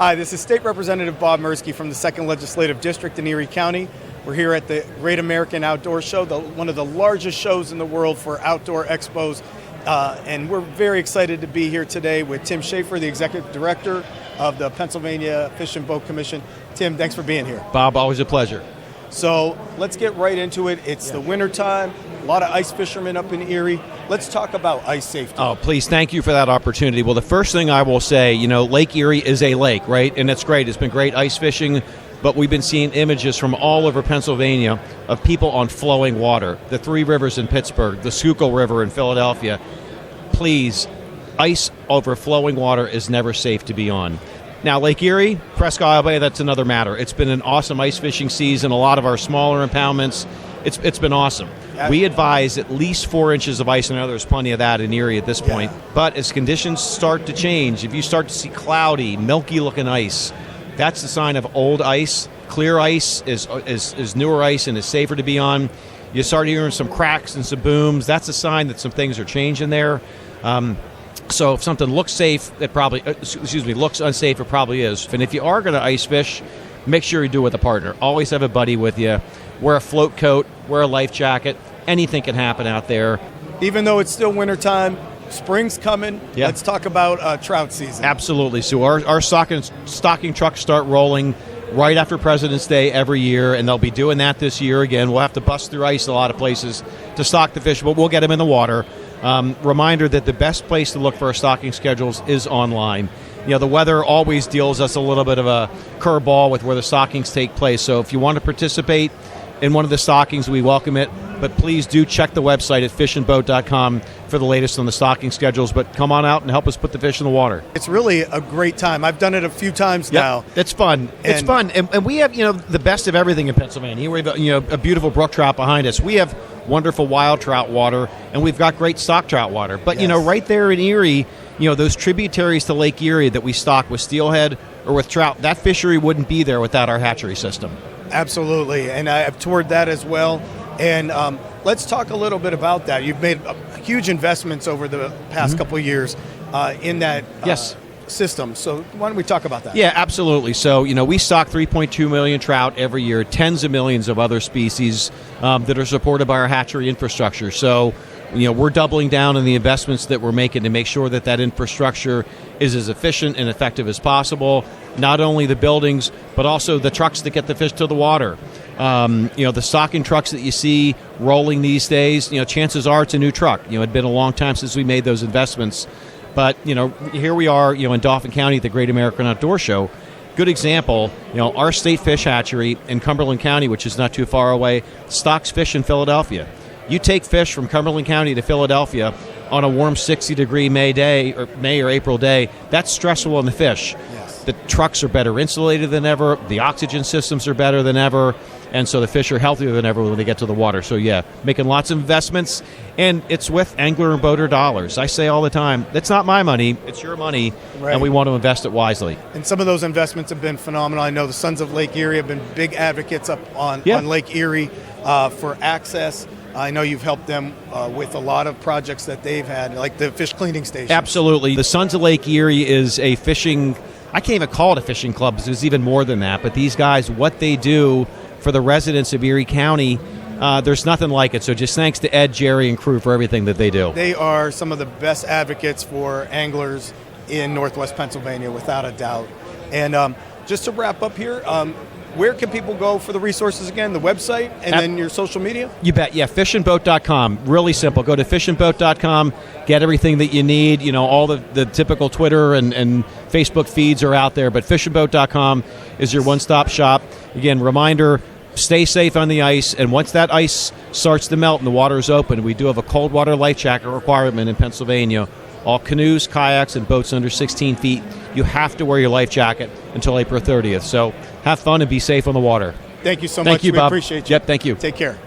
Hi, this is State Representative Bob Merski from the 2nd Legislative District in Erie County. We're here at the Great American Outdoor Show, one of the largest shows in the world for outdoor expos. And we're very excited to be here today with Tim Schaeffer, the Executive Director of the Pennsylvania Fish and Boat Commission. Tim, thanks for being here. Bob, always a pleasure. So let's get right into it. It's the winter time, a lot of ice fishermen up in Erie. Let's talk about ice safety. Oh, please, thank you for that opportunity. Well, the first thing I will say, Lake Erie is a lake, right? And it's great. It's been great ice fishing, but we've been seeing images from all over Pennsylvania of people on flowing water. The Three Rivers in Pittsburgh, the Schuylkill River in Philadelphia. Please, ice over flowing water is never safe to be on. Now, Lake Erie, Presque Isle Bay, that's another matter. It's been an awesome ice fishing season. A lot of our smaller impoundments, it's been awesome. We advise at least 4 inches of ice, and I know there's plenty of that in Erie at this point. But as conditions start to change, if you start to see cloudy, milky-looking ice, that's the sign of old ice. Clear ice is newer ice and is safer to be on. You start hearing some cracks and some booms. That's a sign that some things are changing there. So if something looks safe, looks unsafe, it probably is. And if you are going to ice fish, make sure you do it with a partner. Always have a buddy with you. Wear a float coat, wear a life jacket. Anything can happen out there. Even though it's still wintertime, spring's coming. Yeah. Let's talk about trout season. Absolutely. So our stocking trucks start rolling right after President's Day every year, and they'll be doing that this year again. We'll have to bust through ice a lot of places to stock the fish, but we'll get them in the water. Reminder that the best place to look for our stocking schedules is online. The weather always deals us a little bit of a curveball with where the stockings take place. So if you want to participate in one of the stockings, we welcome it. But please do check the website at fishandboat.com for the latest on the stocking schedules. But come on out and help us put the fish in the water. It's really a great time. I've done it a few times now. It's fun. It's fun. And we have, the best of everything in Pennsylvania. We have, a beautiful brook trout behind us. We have wonderful wild trout water, and we've got great stock trout water. But, right there in Erie, those tributaries to Lake Erie that we stock with steelhead or with trout, that fishery wouldn't be there without our hatchery system. Absolutely, and I've toured that as well. And let's talk a little bit about that. You've made huge investments over the past couple of years in that system. So why don't we talk about that? Yeah, absolutely. So, we stock 3.2 million trout every year, tens of millions of other species that are supported by our hatchery infrastructure. So, we're doubling down on the investments that we're making to make sure that infrastructure is as efficient and effective as possible. Not only the buildings, but also the trucks that get the fish to the water. The stocking trucks that you see rolling these days, chances are it's a new truck. It'd been a long time since we made those investments. But, here we are, in Dauphin County at the Great American Outdoor Show. Good example, our state fish hatchery in Cumberland County, which is not too far away, stocks fish in Philadelphia. You take fish from Cumberland County to Philadelphia on a warm 60-degree May or April day, that's stressful on the fish. Yes. The trucks are better insulated than ever, the oxygen systems are better than ever, and so the fish are healthier than ever when they get to the water. So making lots of investments, and it's with angler and boater dollars. I say all the time, it's not my money, it's your money, right. And we want to invest it wisely. And some of those investments have been phenomenal. I know the Sons of Lake Erie have been big advocates up on Lake Erie for access. I know you've helped them with a lot of projects that they've had, like the fish cleaning station. Absolutely. The Sons of Lake Erie is a fishing, I can't even call it a fishing club, because it's even more than that. But these guys, what they do for the residents of Erie County, there's nothing like it. So just thanks to Ed, Jerry, and crew for everything that they do. They are some of the best advocates for anglers in Northwest Pennsylvania, without a doubt. And just to wrap up here, where can people go for the resources again? The website and then your social media? You bet. Yeah, fishandboat.com. Really simple. Go to fishandboat.com, get everything that you need. All the typical Twitter and Facebook feeds are out there, but fishandboat.com is your one-stop shop. Again, reminder, stay safe on the ice, and once that ice starts to melt and the water is open, we do have a cold water life jacket requirement in Pennsylvania. All canoes, kayaks, and boats under 16 feet, you have to wear your life jacket until April 30th. So have fun and be safe on the water. Thank you so much. Thank you, Bob. We appreciate you. Yep, thank you. Take care.